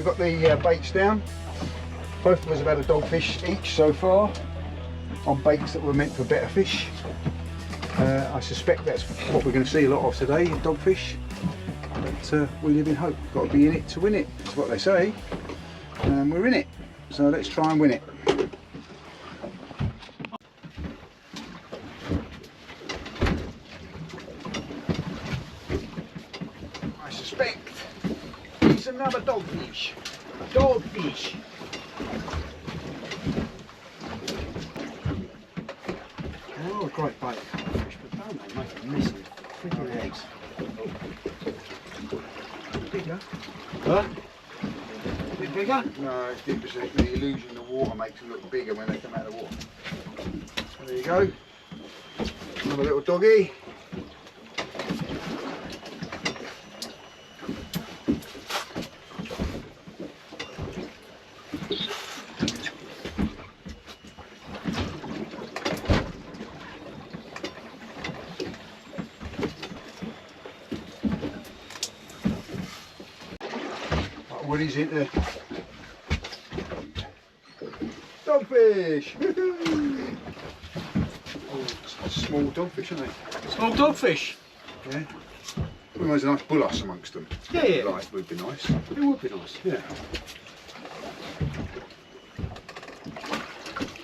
we've got the baits down. Both of us have had a dogfish each so far on baits that were meant for better fish. I suspect that's what we're going to see a lot of today, dogfish. But we live in hope. Got to be in it to win it. That's what they say. And we're in it. So let's try and win it. I suspect it's another dogfish. Dogfish. Oh, a great bait of fish, but don't they make a mess of freaking eggs? Bigger? Huh? A bit bigger? No, it's different. The illusion the water makes them look bigger when they come out of the water. So there you go. Another little doggy. Woody's into dogfish. Oh, small dogfish, aren't they? Small dogfish. Yeah. Well, there's a nice bullass amongst them. Yeah, yeah. Light would be nice. It would be nice. Yeah.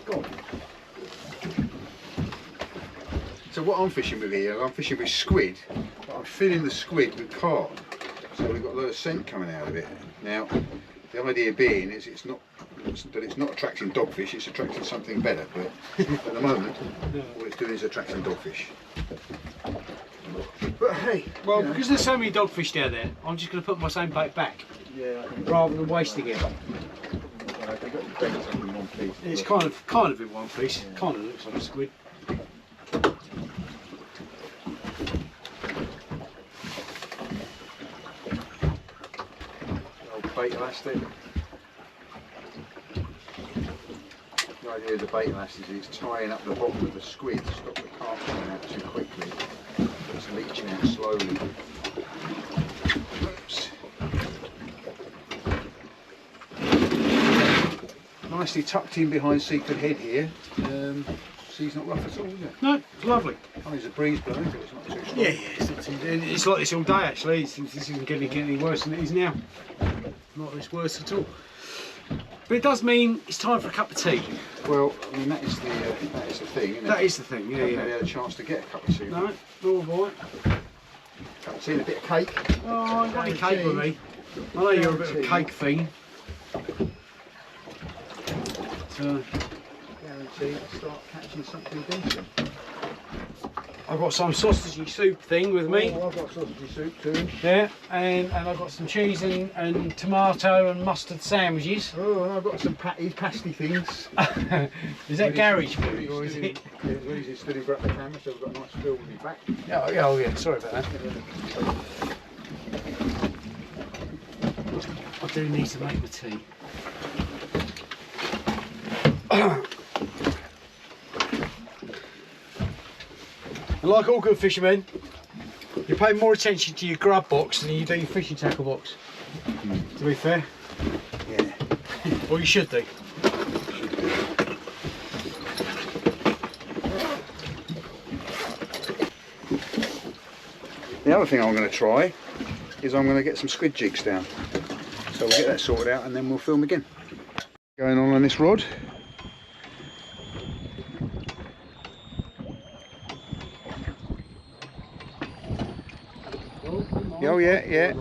Go on. So what I'm fishing with here, I'm fishing with squid, but I'm filling the squid with carp. So we've got a lot of scent coming out of it. Now, the idea being is it's not attracting dogfish, it's attracting something better. But at the moment, all it's doing is attracting dogfish. But hey, well, because there's so many dogfish down there, I'm just going to put my same bait back. Yeah. Rather than wasting it. It's kind of in one piece. Yeah. Kind of looks like a squid. Bait elastic. The idea of the bait elastic is it's tying up the bottom of the squid to stop the carp coming out too quickly. It's leaching out slowly. Oops. Nicely tucked in behind Secret Head here. Sea's not rough at all, is it? No, it's lovely. Oh, there's a breeze blowing, but it's not too strong. Yeah, it's not too. It's like this all day actually. This isn't going to get any worse than it is now. Not this worse at all. But it does mean it's time for a cup of tea. Well, I mean that is the thing, isn't it? That is the thing. Yeah, yeah. Never had a chance to get a cup of tea. No, all right. Cup of tea and a bit of cake. Oh, I ain't got any cake with me. I know you're a bit of a cake fiend. So, guaranteed to start catching something decent. I've got some sausagey soup thing with me. Oh, I've got sausagey soup too. Yeah, and I've got some cheese and tomato and mustard sandwiches. Oh, and I've got some pasty things. Is that garage food or is it? Yeah, Louise stood in front of the camera, so I've got a nice film on my back. Oh yeah, sorry about that. I do need to make the tea. And like all good fishermen, you pay more attention to your grub box than you do your fishing tackle box. To be fair. Yeah. Well, you should do. The other thing I'm going to try is I'm going to get some squid jigs down. So we'll get that sorted out and then we'll film again. Going on this rod. Oh yeah.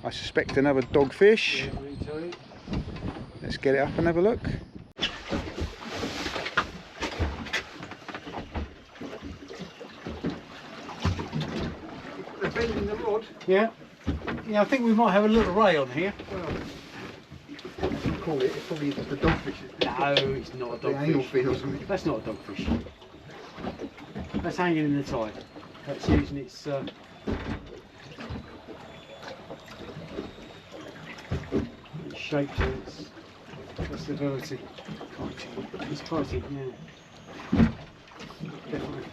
I suspect another dogfish. Let's get it up and have a look. They're bending the rod. Yeah. Yeah, I think we might have a little ray on here. Well, call it. It's probably just a dogfish. No, it's not a dogfish. The anal fin or something. That's not a dogfish. That's hanging in the tide. That's using its shape to its stability. It's tighty, yeah. Definitely.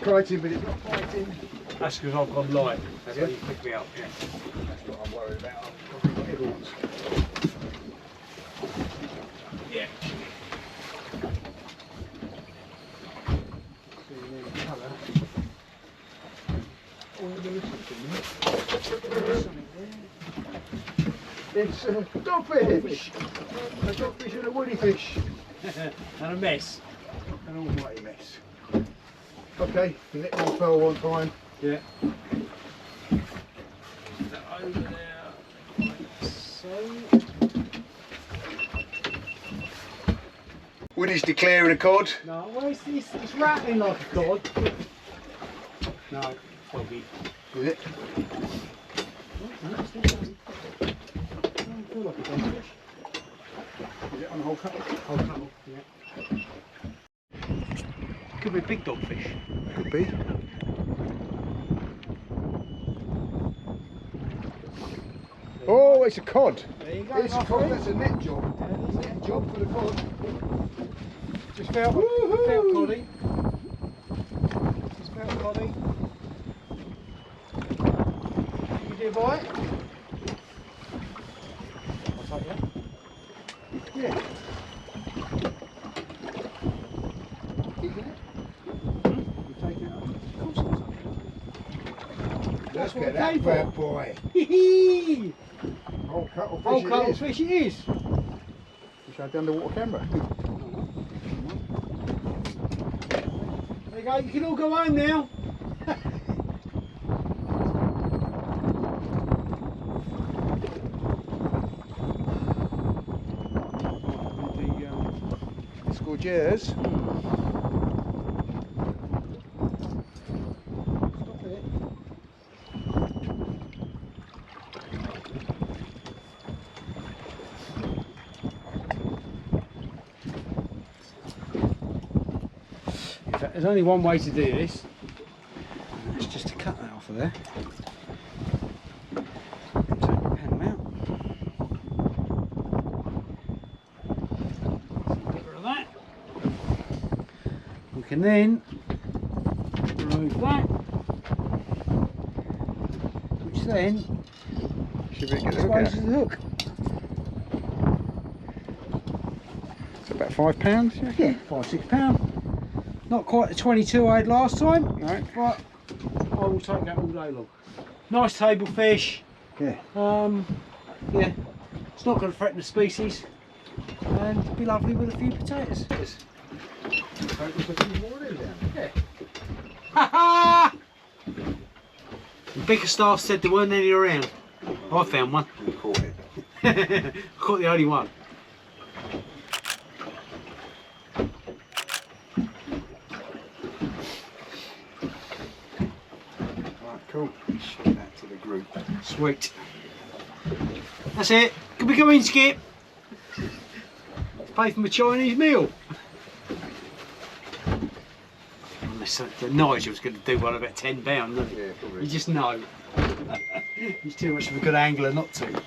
kiting, but it's not fighting. That's because I've gone light. That's how you pick me up, yeah. That's what I'm worried about. I've probably got everyone's. Yeah. It's a dogfish! A dogfish and a woody fish. And a mess. An almighty mess. Okay, the next one fell one time. Yeah. Over there. Like so. Woody's declaring a cod. No, well, it's rattling like a cod. No, foggy. Is it? Oh, no, it still doesn't. Doesn't feel like a dogfish. Is it on the whole couple? Whole couple, yeah. Could be a big dogfish. Could be. Oh, it's a cod. There you go. It's a cod, that's a net job. Net job for the cod. Just felt coddy. Just felt coddy. You do a bite? I'll take that. Yeah. Isn't it? You take it up. Of course I'll take it. Look what at we that paid bad for. boy. Hee Whole cuttlefish Oh, it is. cuttlefish it is. Wish I had the underwater camera. There you go, you can all go home now. It's gorgeous. Stop it. In fact, there's only one way to do this. It's just to cut that off of there. Take the panel out. Get rid of that. We can then remove that, which then Should we get the hook out? exposes the hook. It's about £5, you reckon? Yeah, £5–6. Not quite the 22 I had last time, No. but I will take that all day long. Nice table fish. Yeah. Yeah, it's not going to threaten the species, and it'll be lovely with a few potatoes. Yeah. Ha ha! The bigger staff said there weren't any around. I found one. We caught it. I caught the only one. Right, cool. Show that to the group. Sweet. That's it. Can we come in, Skip? Pay for my Chinese meal. Unless Nigel's going to do one about £10, isn't he? Yeah, probably. You just know. He's too much of a good angler not to.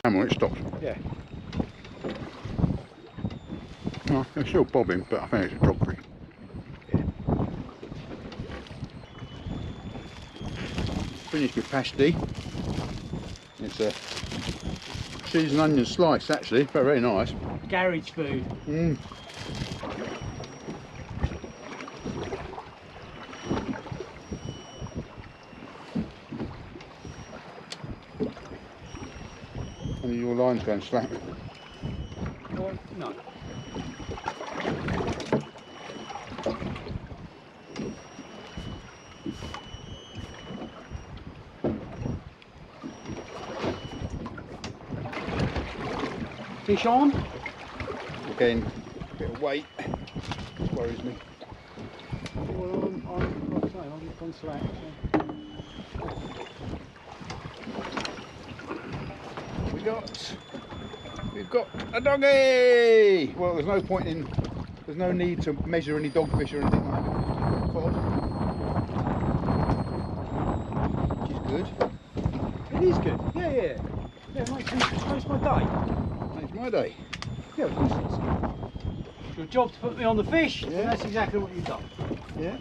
Camera, it stops. Yeah. Oh, they're still bobbing, but I think it's a dogfish. Finished with pasty. It's a cheese and onion slice, actually. Very, very nice. Garage food. Mm. Any of your lines going slack? No. Fish on. Again, a bit of weight. Worries me. Well, like I say, I'll get on slack. We've got a doggy! Well, there's no point in, there's no need to measure any dogfish or anything like that. Cod. Which is good. It is good. Yeah, yeah. Yeah, it makes my day. Makes my day. Yeah, of course it is. It's your job to put me on the fish, Yeah. and that's exactly what you've done. Yeah.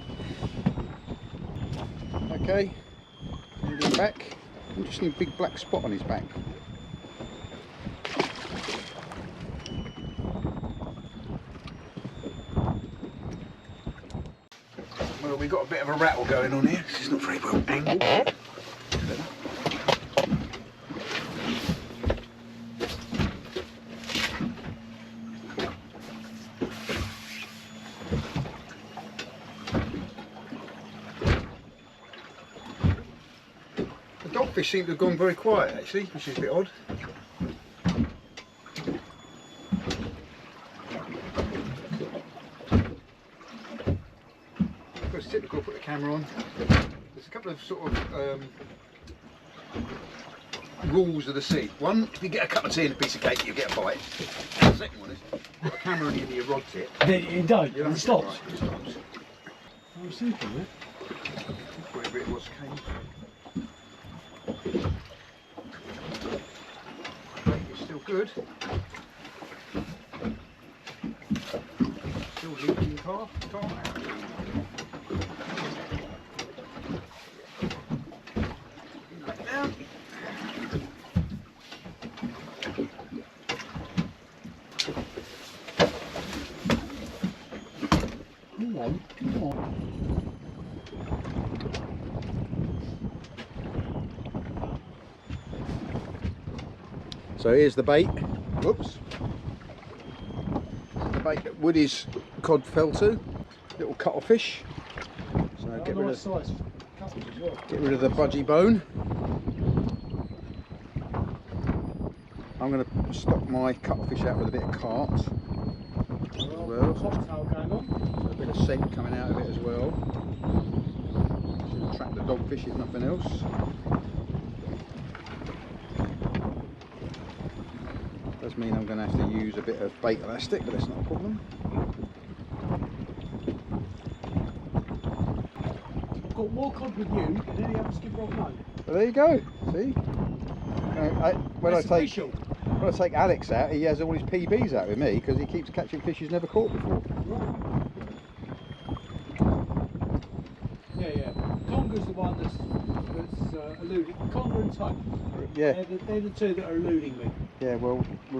Okay. Moving back. Interesting big black spot on his back. Well, we've got a bit of a rattle going on here. This is not very well angled. The dogfish seem to have gone very quiet actually, which is a bit odd. It's typical, put the camera on. There's a couple of sort of rules of the sea. One, if you get a cup of tea and a piece of cake, you get a bite. The second one is, put a camera on the end of your rod tip. It don't, it stops. Right, it stops. I was thinking that. Wherever it was came from. It's still good. Still leaking car. Back down. Come on, come on. So here's the bait. Whoops. The bait that Woodie's cod fell to. Little cuttlefish. So get rid of the budgie bone. I'm going to stock my cuttlefish out with a bit of carp as well. Cocktail going on. So a bit of scent coming out of it as well. Should attract the dogfish if nothing else. Does mean I'm going to have to use a bit of bait elastic, but that's not a problem. I've got more cod with you than any other skipper I've known. Well, there you go. See, when I take Alex out, he has all his PBs out with me because he keeps catching fish he's never caught before. Right. Yeah. Conga's the one that's eluding. Conga and tope. Yeah. They're the two that are eluding me. Yeah. Well, I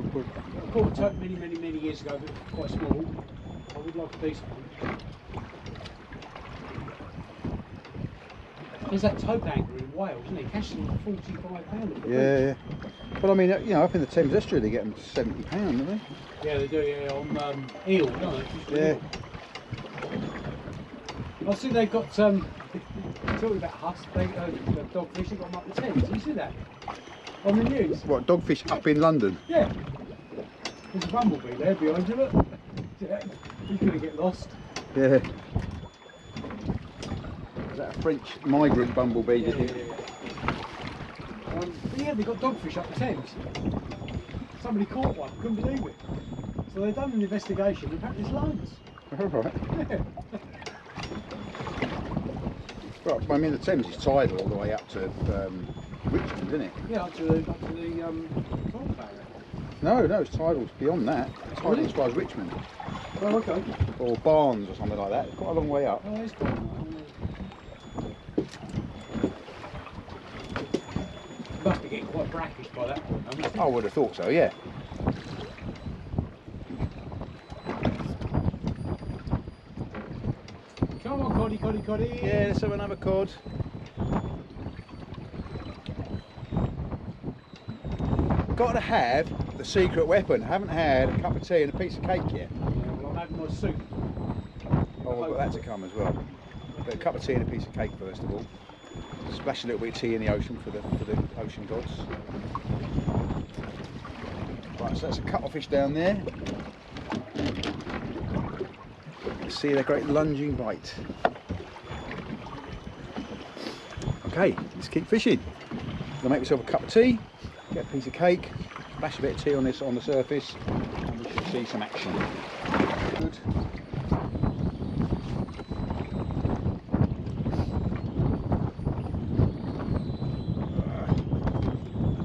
caught a tope many years ago, but quite small. I would like a decent one. There's that tope angler in Wales, isn't he? Catching like £45 a yeah. But I mean, you know, up in the Thames Estuary they get them £70, don't they? Yeah, they do. Yeah, on eel, don't they? Yeah. I see they've got talking about husk, the dogfish. They've got them up the Thames. Did you see that on the news? What, dogfish up in London? Yeah. There's a bumblebee there behind you. Look. Yeah. You're gonna get lost. Yeah. Is that a French migrant bumblebee? Yeah, but yeah, they got dogfish up the Thames. Somebody caught one. Couldn't believe it. So they've done an investigation. Apparently, there's loads. All right. Yeah. Well, I mean, the Thames is tidal all the way up to Richmond, isn't it? Yeah, up to the Cod barrier. No, it's tidal beyond that. Tidal Really? as far as Richmond. Oh, okay. Or Barnes or something like that. It's quite a long way up. Oh, it's quite nice. Must be getting quite brackish by that point, must it? I would have thought so, yeah. Come on, Coddy. Yeah, let's have another cod. Got to have the secret weapon. Haven't had a cup of tea and a piece of cake yet. Yeah, well, I'm having my soup. Oh, I've got that to come as well. But a cup of tea and a piece of cake first of all. Splash a little bit of tea in the ocean for the ocean gods. Right, so that's a cuttlefish down there. Let's see the great lunging bite. Okay, let's keep fishing. I'm gonna make myself a cup of tea, get a piece of cake, splash a bit of tea on this on the surface, and we should see some action. Good.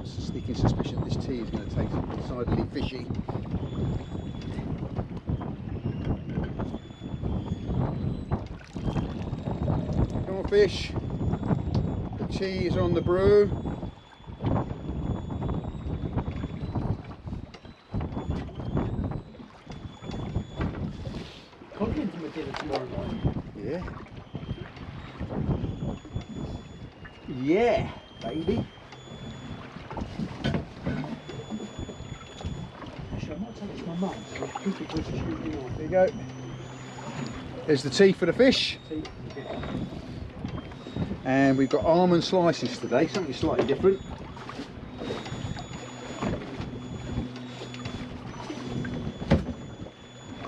Sneaking suspicion this tea is going to taste decidedly fishy. fish. The tea is on the brew. Codling for my dinner tomorrow night. Yeah. Yeah, baby. Actually, I might tell it to my mum, so I think it was a shooting on. There you go. There's the tea for the fish. And we've got almond slices today, something slightly different.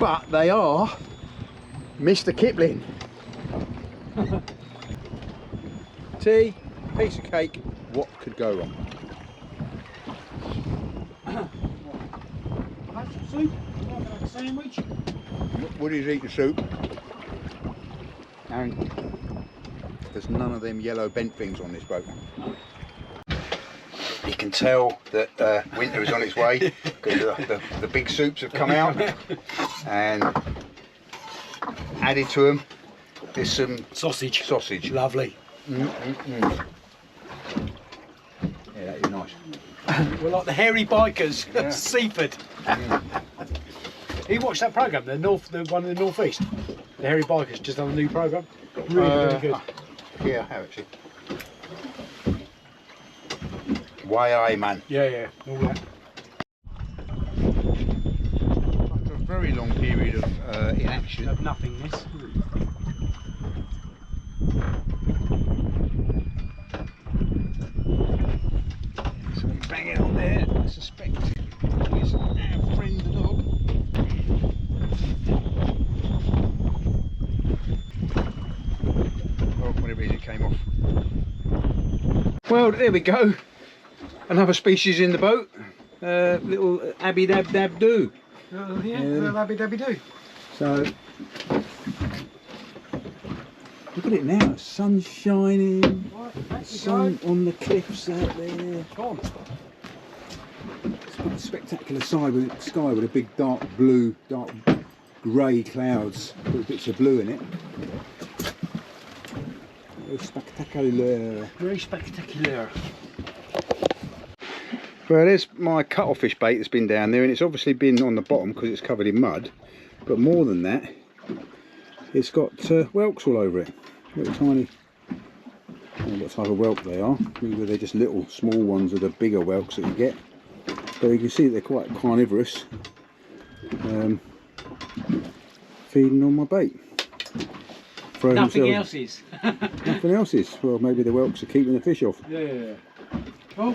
But they are Mr. Kipling. Tea, piece of cake, what could go wrong? Have some soup? Like a sandwich? Woodie's eating soup. And there's none of them yellow bent things on this boat. You can tell that winter is on its way because the big soups have come out, and added to them there's some Sausage. Yeah, Lovely. that is nice. We're like the hairy bikers of Seaford. You watched that programme, the one in the northeast? The hairy bikers just done a new programme. Really good. Yeah, I have actually. YI man. Yeah, all that. After a very long period of inaction. Of nothingness. Something banging on there. I suspect it is our friend the dog. Oh, whatever it is, it came off. Well, there we go. Another species in the boat. Little Abby Dab Dab Doo. Yeah, little Abby Dabby do. So, look at it now. The sun's shining. Right, Sun on the cliffs out there. Go on. It's quite a spectacular sky with a big dark blue, dark grey clouds with bits of blue in it. Very spectacular. Very spectacular. Well, there's my cut-off fish bait that's been down there, and it's obviously been on the bottom because it's covered in mud. But more than that, it's got whelks all over it. Little tiny. I don't know what type of whelk they are. Maybe they're just little small ones of the bigger whelks that you get. But you can see that they're quite carnivorous. Feeding on my bait. Nothing else is. Nothing else is. Well, maybe the whelks are keeping the fish off. Yeah. Oh.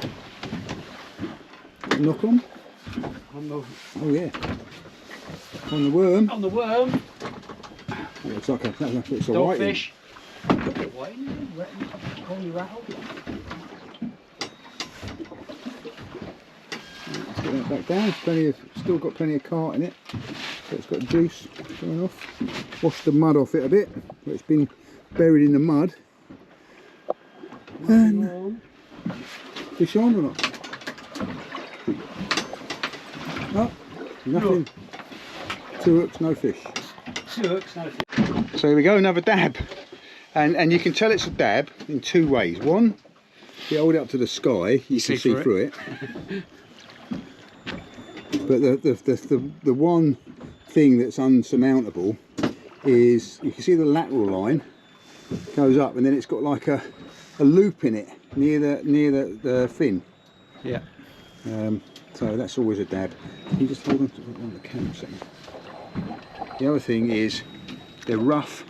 Knock on. Oh yeah. On the worm. On the worm. Yeah, it's like it's a Dogfish. whiting. Let's get that back down. Still got plenty of cart in it. So it's got juice going off. Wash the mud off it a bit. It's been buried in the mud. And fish on or not? Oh, nothing. 2 hooks, no fish. 2 hooks, no fish. So here we go, another dab. And you can tell it's a dab in 2 ways. One, if you hold it up to the sky, you can see through it. But the one thing that's unsurmountable is you can see the lateral line goes up, and then it's got like a loop in it near the fin. Yeah. So that's always a dab. You just hold on to the camera a second. The other thing is they're rough.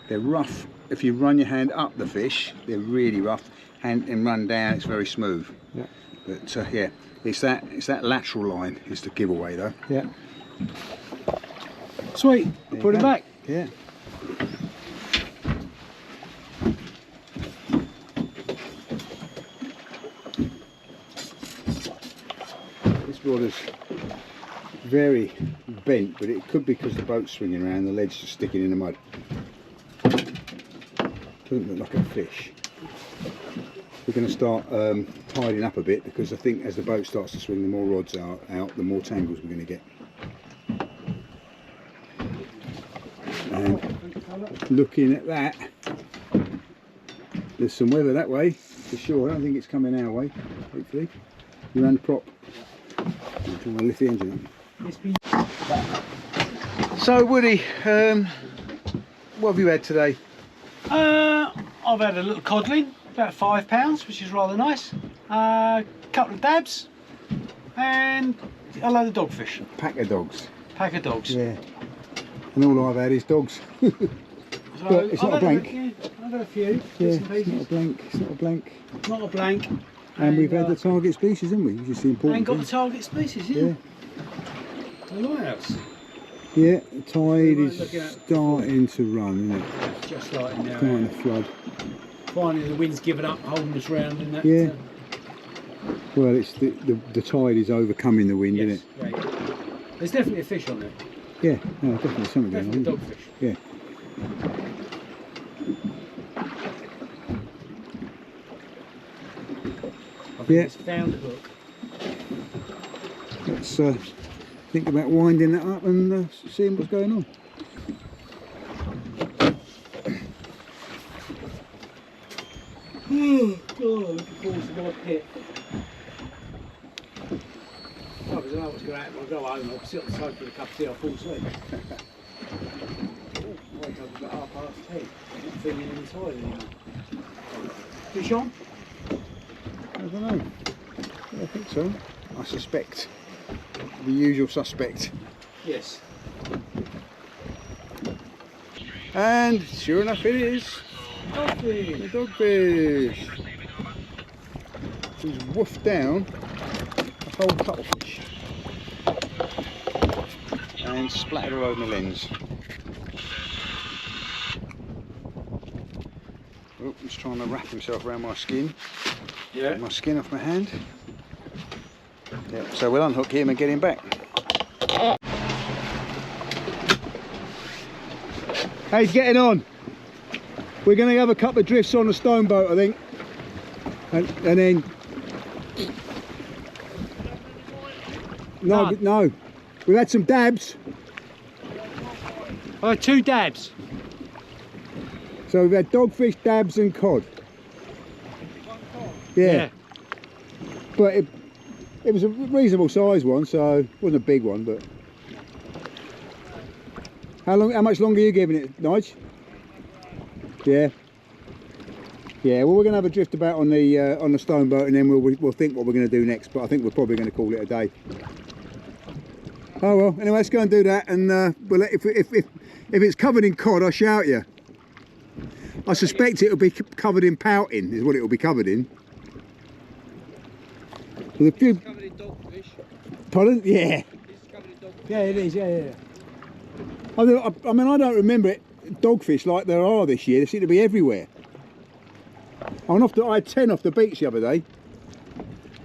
They're rough. If you run your hand up the fish, they're really rough, and run down, it's very smooth. Yeah. But yeah, it's that lateral line is the giveaway though. Yeah. Sweet. Put it back. Yeah. This rod is very bent, but it could be because the boat's swinging around, the lead's just sticking in the mud. Doesn't look like a fish. We're going to start tidying up a bit, because I think as the boat starts to swing, the more rods are out, the more tangles we're going to get. And looking at that, there's some weather that way for sure. I don't think it's coming our way, hopefully. You ran the prop. I'm trying to lift the engine up. So Woody, what have you had today? I've had a little codling, about £5, which is rather nice. Couple of dabs, and a load of dogfish. Pack of dogs. Pack of dogs. Yeah. And all I've had is dogs. So but it's not a blank. I've had a few. Yeah, it's not a blank. It's not a blank. Not a blank. And we've had the target species, haven't we? Which is the important And got thing. the target species, yeah. The lighthouse. Yeah, the tide We're is looking at starting to run, isn't it? It's just starting now. Starting to flood. Finally, the wind's given up, holding us round in that. Yeah. Well, it's the tide is overcoming the wind, Yes, isn't it? yeah. There's definitely a fish on there. Yeah, no, definitely something Definitely going on. dogfish. Yeah. I think Yeah. it's found a hook. Let's think about winding that up and seeing what's going on. Oh, God, looking forward to my pit. Oh, I don't know what's going to happen. I'll go home, I'll sit on the sofa with a cup of tea, I'll fall asleep. Oh, I wake up about 10:30. I'm not feeling any tired anymore. Fish on? I don't know. Yeah, I think so. I suspect. The usual suspect. Yes. And sure enough it is. Dogfish. The dogfish. He's woofed down a whole cuttlefish and splattered all over my lens. Oh, he's trying to wrap himself around my skin. Yeah. Get my skin off my hand. Yeah, so we'll unhook him and get him back. How he's getting on? We're going to have a couple of drifts on the stone boat, I think, and then no, we've had some dabs. I had 2 dabs. So we've had dogfish, dabs, and cod. Yeah. But it was a reasonable size one, so it wasn't a big one. But how much longer are you giving it, Nige? Yeah. Yeah. Well, we're going to have a drift about on the stone boat, and then we'll think what we're going to do next. But I think we're probably going to call it a day. Oh well. Anyway, let's go and do that, and we'll if it's covered in cod, I'll shout you. I suspect it'll be covered in pouting, is what it'll be covered in. With a few. It's covered in dogfish. Pardon? Yeah. It's covered in dogfish. Yeah, it is. Yeah. I mean, I don't remember dogfish like there are this year. They seem to be everywhere. I had 10 off the beach the other day,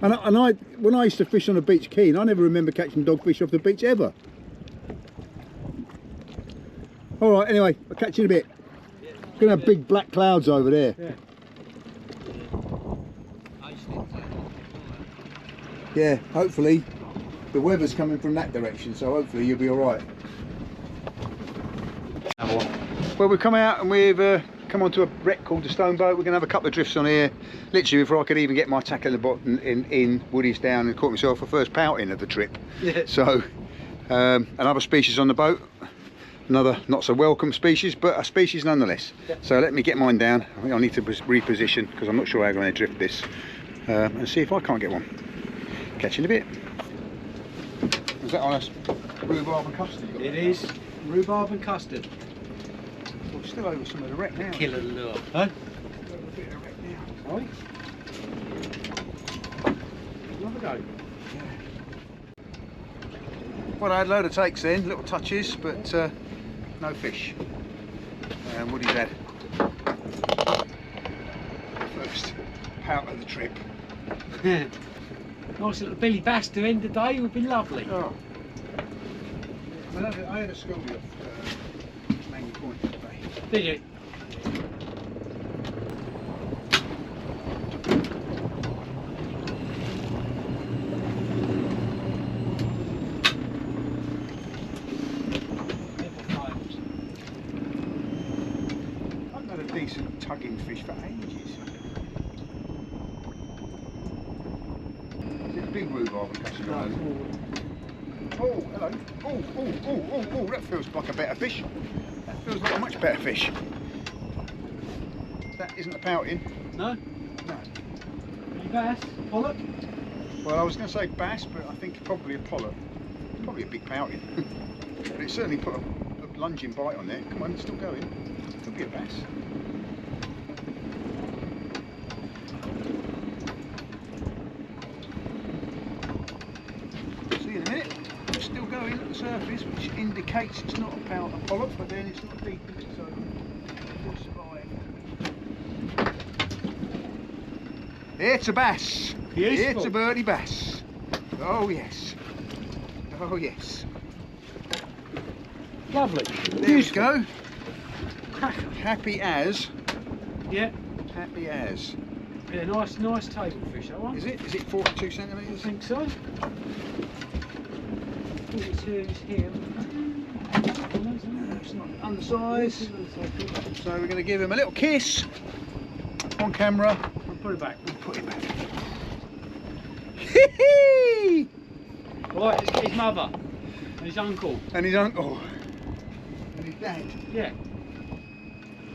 and when I used to fish on the beach Keene, I never remember catching dogfish off the beach ever. All right. Anyway, I'll catch you in a bit. Gonna have big black clouds over there. Yeah. Yeah, hopefully the weather's coming from that direction, so hopefully you'll be all right. Well, we've come out and we've come onto a wreck called the Stone Boat. We're going to have a couple of drifts on here, literally before I could even get my tackle in the bottom in Woodie's down, and caught myself a first pouting of the trip. Yeah. So another species on the boat, another not so welcome species, but a species nonetheless. Yeah. So let me get mine down. I think I need to reposition because I'm not sure how I'm going to drift this, and see if I can't get one. Catch you in a bit. Is that on us? Rhubarb and custard? It is rhubarb and custard. We're still over some of the wreck now. Killer lure. Huh? A bit of wreck now. Sorry? Another go. Well, I had a load of takes then, little touches, but no fish. And Woodie's had first pout of the trip. Nice little Billy Bass to end the day would be lovely. Oh. I had a Scooby off Mangy Point today. Did you? decent tugging fish for ages. Is it a big rhubarb we're catching on? Oh, hello. Oh, that feels like a better fish. That feels like a much better fish. That isn't a pouting. No? No. Any bass? Pollock? Well, I was going to say bass, but I think probably a pollock. Probably a big pouting. But it certainly put a lunging bite on there. Come on, it's still going. Could be a bass. See in a minute. It's still going at the surface, which indicates it's not a pollock, but then it's not deep, is it? So it'll survive. It's a bass. Beautiful. It's a birdie bass. Oh yes. Oh yes. Lovely. There we go. Happy as. Yeah. Happy as. Yeah, nice table fish that one. Is it? Is it 42 I centimetres? think so. I think it's here. It's not undersized. So we're going to give him a little kiss on camera. I'll put it back. And put it back. Right, let's get his mother and his uncle. And his uncle. And his dad. Yeah.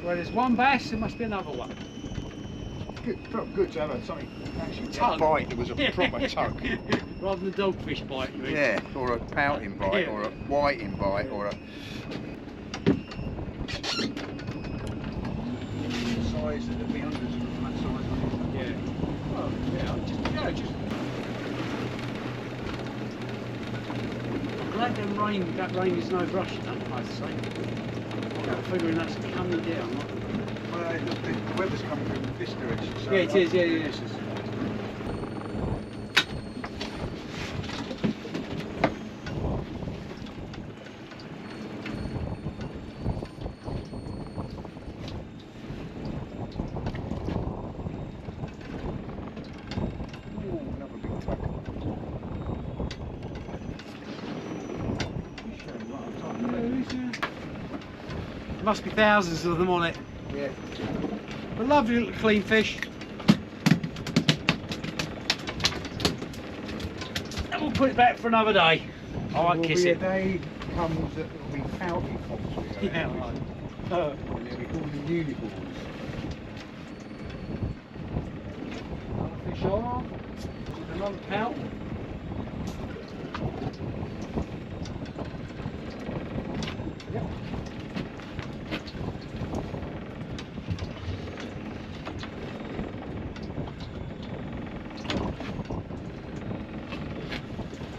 Where there's one bass, there must be another one. Good. Felt good to have something actually Tug. bite that was a proper tug. Rather than a dogfish bite, you mean? Yeah, or a pouting bite, Yeah. or a whiting bite, or a size that there'd be hundreds of them that size. Yeah. Oh, yeah, just. I'm glad that rain is no rush, I have to say. I'm figuring that's coming down. Well, the weather's coming from this direction. So Yeah, it is, yeah. this is- Ooh, another big tug. There must be thousands of them on it. Yeah. A lovely little clean fish. And we'll put it back for another day. I won't kiss Will it. be a day comes that will be pouting fox. Yeah, And they'll be called the unicorns. Fish on. Another pout. Yep.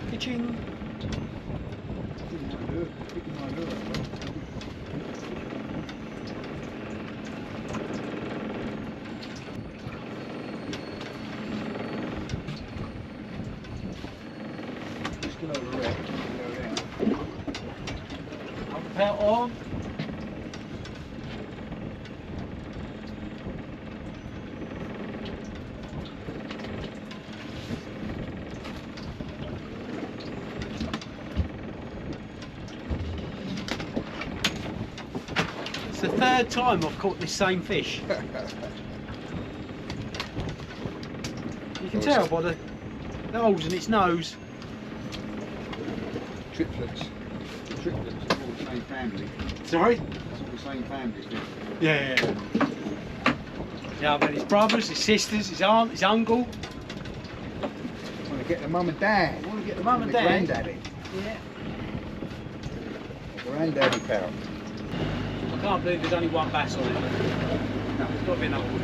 Pitching. Still over there. Another pout on. It's the third time I've caught this same fish. You can tell by the holes in its nose. Triplets. Triplets are all the same family. Sorry? It's all the same family. Isn't it? Yeah. Yeah, but his brothers, his sisters, his aunt, his uncle. Want to get the mum and dad. Want to get the mum and the dad. granddaddy. Yeah. The granddaddy pal. I can't believe there's only one bass on it. No, there's got to be another one.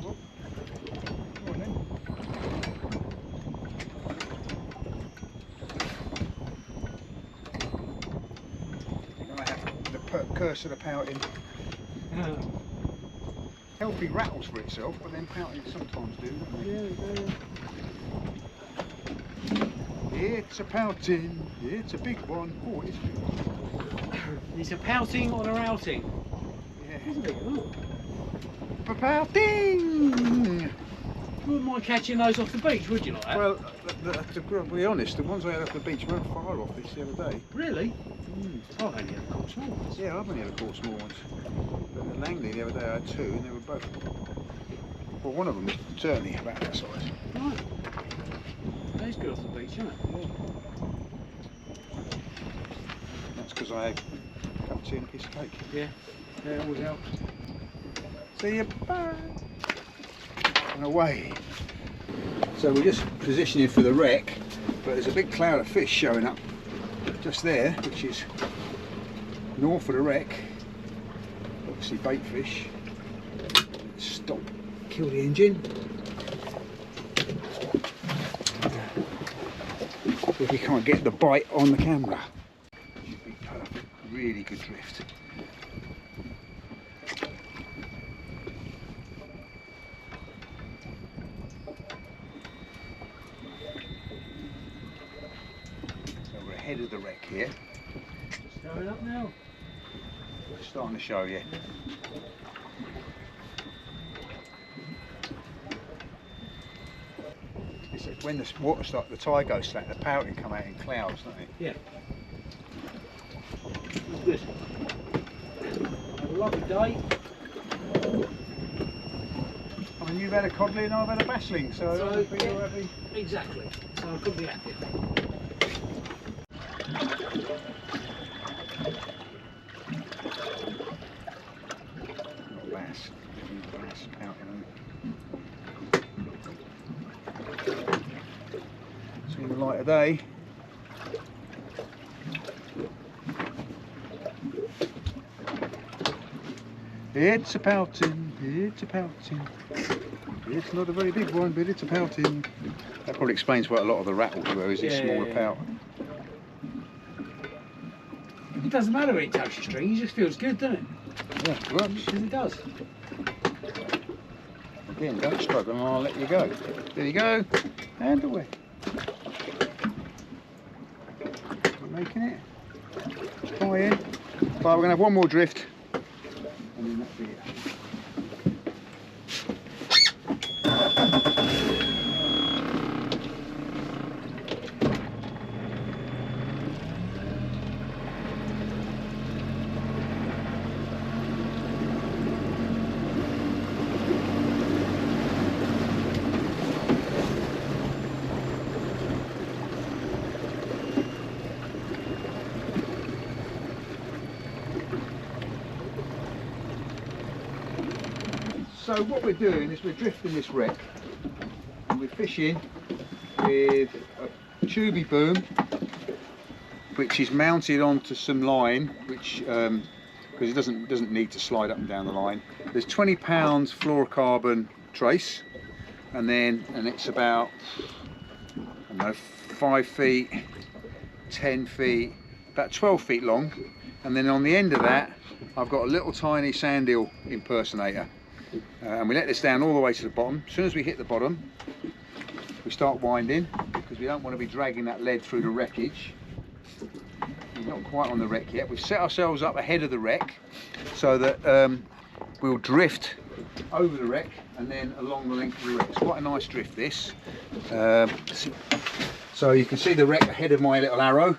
Go on then. I have the curse of the pouting. Healthy rattles for itself, but then pouting sometimes do, don't they? It's a pouting. It's a big one. Oh, it's a big one. It's a pouting on a outing. Yeah. Isn't it? Ooh. Pouting! wouldn't mind catching those off the beach, would you, like that? Well, to be honest, the ones I had off the beach weren't far off this the other day. Really? Mm. I've only ever caught small ones. Yeah, I've only ever caught small ones. But the Langley the other day I had 2 and they were both, well, one of them was certainly about that size. Right. That is good off the beach, isn't it? Yeah. That's because I had a cup of tea and a piece of cake. Yeah. Yeah, it always helps. See you, bye. And away. So we're just positioning for the wreck, but there's a big cloud of fish showing up just there, which is north of the wreck. Obviously bait fish. Stop, kill the engine. If we can't get the bite on the camera. Should be perfect, really good drift. Ahead of the wreck here. It's going up now. It's starting to show, yeah. It's like when the water starts, the tide goes slack, the pouting come out in clouds, don't it? Yeah. That's good. Have a lovely day. I mean, you've had a codling and I've had a bassling, so So, I think yeah. you're happy. Exactly. So I couldn't be happier. Not bass, bass pouting. Seeing the light of day. It's a pouting, it's a pouting. It's not a very big one, but it's a pouting. That probably explains why a lot of the rattles were, is this smaller pout. It doesn't matter when it touches your string, it just feels good, doesn't it? Yeah, well, Because it does. again, don't struggle and I'll let you go. There you go, and away. You're making it. Tie in. Right, we're going to have one more drift. And then that'll be it. So what we're doing is we're drifting this wreck and we're fishing with a tubey boom which is mounted onto some line, which because it doesn't need to slide up and down the line. There's 20 pounds fluorocarbon trace, and it's about, I don't know, 5 feet, 10 feet, about 12 feet long, and then on the end of that I've got a little tiny sand eel impersonator. And we let this down all the way to the bottom. As soon as we hit the bottom, we start winding, because we don't want to be dragging that lead through the wreckage. We're not quite on the wreck yet. We've set ourselves up ahead of the wreck so that we'll drift over the wreck and then along the length of the wreck. It's quite a nice drift, this. So you can see the wreck ahead of my little arrow,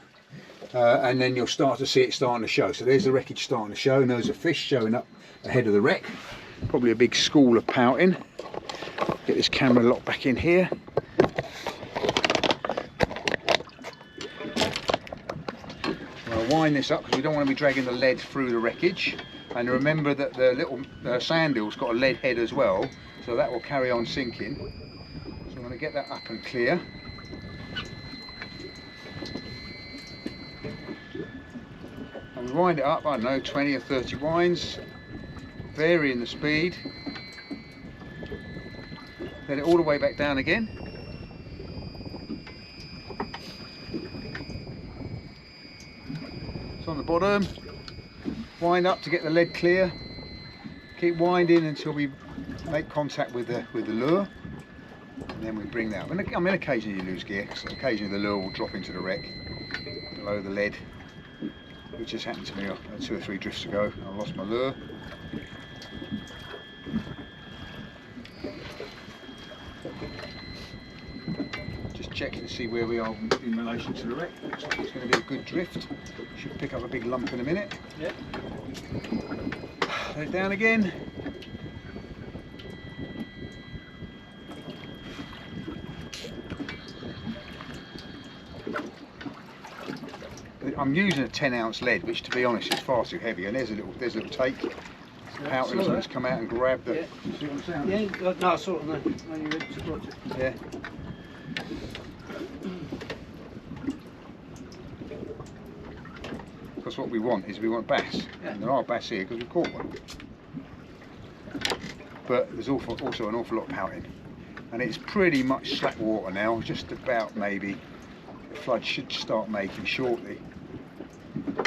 and then you'll start to see it starting to show. So there's the wreckage starting to show, and there's a fish showing up ahead of the wreck. Probably a big school of pouting. Get this camera locked back in here. I'll wind this up because we don't want to be dragging the lead through the wreckage. And remember that the little sand eel's got a lead head as well, so that will carry on sinking. So I'm going to get that up and clear. And we wind it up, I don't know, 20 or 30 winds. Varying the speed, let it all the way back down again. It's on the bottom, wind up to get the lead clear, keep winding until we make contact with the lure, and then we bring that up. And I mean, occasionally you lose gear, because occasionally the lure will drop into the wreck below the lead, which just happened to me 2 or 3 drifts ago. I lost my lure. check to see where we are in relation to the wreck. Looks like it's going to be a good drift. Should pick up a big lump in a minute. Yeah. Let it down again. I'm using a 10-ounce lead, which to be honest is far too heavy. And there's a little take. Pouting has come out and grabbed the. Yeah. See what I'm saying? Yeah, no, I saw it. No, you're ready to watch it. Yeah. Because what we want is bass, and there are bass here because we caught one. But there's also an awful lot of pouting, and it's pretty much slack water now. Just about maybe the flood should start making shortly,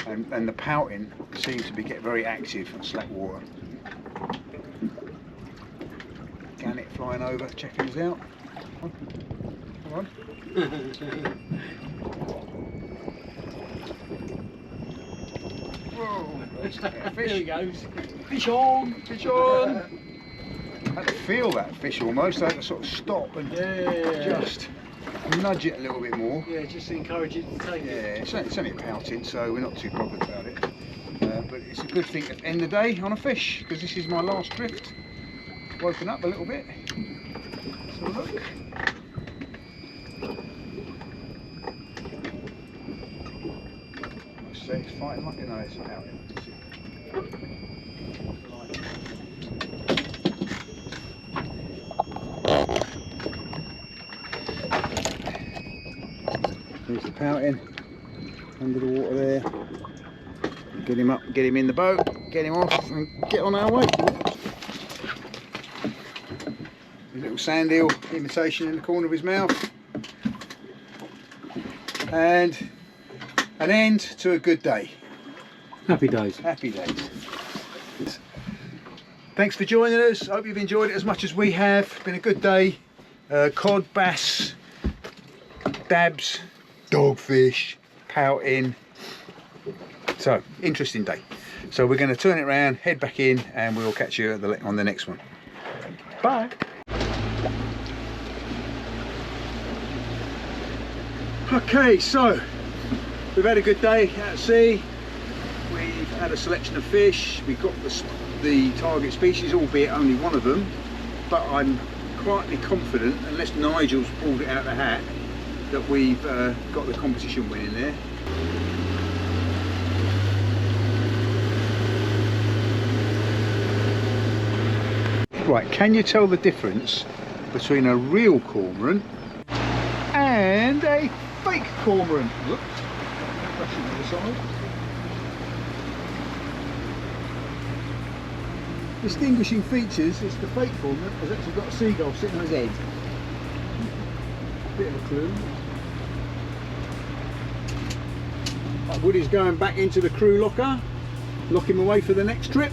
and the pouting seems to get very active on slack water. Gannet flying over, checking us out. Come on. Whoa, There fish. he goes. Fish on! Fish on! I had to feel that fish almost. I had to sort of stop and just nudge it a little bit more. Yeah, just encourage it to take it. Yeah, it's only a pouting, so we're not too bothered about it. But it's a good thing to end the day on a fish, because this is my last drift. Woken up a little bit. Let's have a look. I say it's fighting like an ice out here. There's the pouting under the water there. Get him up, get him in the boat, get him off and get on our way. A little sand eel imitation in the corner of his mouth. And an end to a good day. Happy days. Happy days. Thanks for joining us. Hope you've enjoyed it as much as we have. Been a good day. Cod, bass, dabs, dogfish, pouting. So, interesting day. So we're going to turn it around, head back in, and we'll catch you on the next one. Bye. Okay, so we've had a good day at sea. We've had a selection of fish. We've got the target species, albeit only one of them. But I'm quietly confident, unless Nigel's pulled it out of the hat, that we've got the competition win in there. Right, can you tell the difference between a real cormorant and a fake cormorant? Look, brushing to the side. Distinguishing features is the fake cormorant has actually got a seagull sitting on his head. Bit of a clue. Right, Woodie's going back into the crew locker. Lock him away for the next trip.